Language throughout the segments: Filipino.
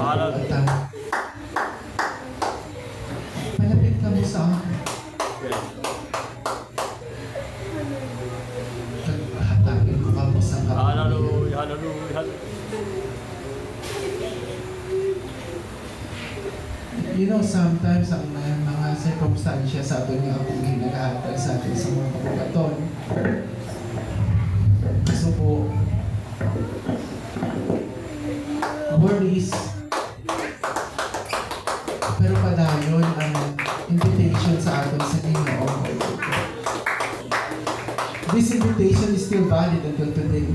kabuatan. Malapit ka mo sa akin. Hatagin ko ka mo sa kabuatan. Hallelujah, hallelujah. You know, sometimes ang mga circumstansya sa atin nga kung naghahatag sa atin sa mga kabukaton. Kaso po, worries. Pero padayon ang invitation sa atin sa Ginoo. This invitation is still valid until today.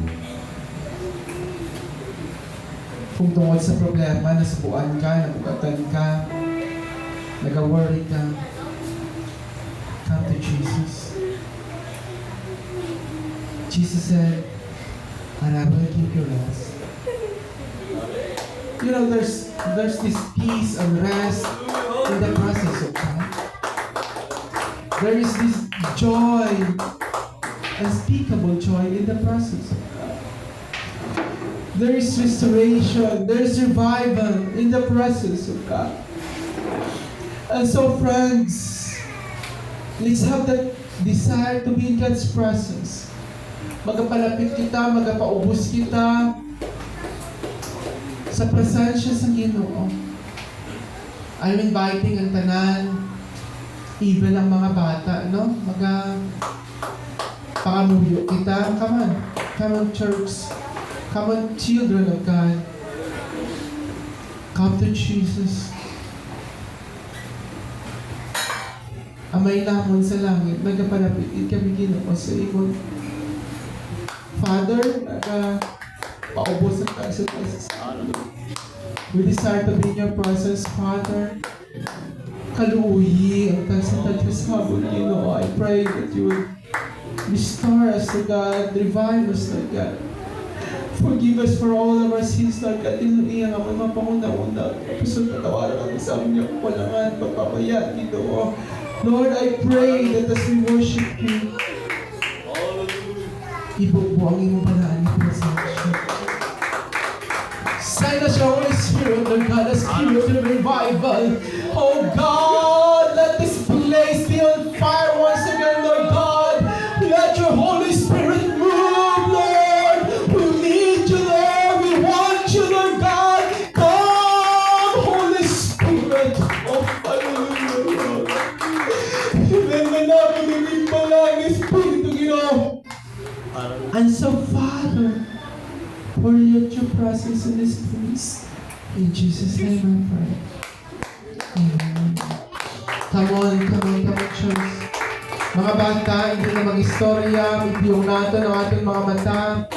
Kung tungkol sa problema, nasubuan ka, nabukatan ka, nag-worry ka, come to Jesus. Jesus said, and I will give you rest. You know, there's this peace and rest in the process of God. There is this joy, unspeakable joy in the process of God. There is restoration, there is revival in the process of God. And so, friends, let's have that desire to be in God's presence. Magpalapit kita, magpaubos kita sa presensya sa Ginoo. I'm inviting ang tanan, even ang mga bata, no? Pangamuyo kita. Come on, church. Come on, children of God. Come to Jesus. Amay namon sa langit, nagpalapit kami Ginoo sa ikon. Father, paubos ang tayo sa we desire to be in your presence, Father. Kaluuyi ang tayo sa habol, Ginoo. I pray that you will restore us, to God, revive us, Lord God. Forgive us for all of our sins, Lord God. Inuiyan ang mga panguna-una. Pusod patawaran kami sa inyo. Walangan, pagpapayat, Ginoo. Lord, I pray that as we worship you, ibubuang iyong panaan ni presensya. Send us your Holy Spirit, Lord God, a spirit of revival. Oh God, let this place be on fire once again, Lord God. Let your Holy Spirit move, Lord. We need you, Lord. We want you, Lord God. Come, Holy Spirit. Oh, hallelujah, Lord. Hinangan namin ang ipalang Espiritu, Ginoo. And so, Father, pour out your presence in this place. In Jesus' name I pray. Amen. Come on, church. Mga bata, hindi na mag-istorya, ibiyong natin ang ating mga mata.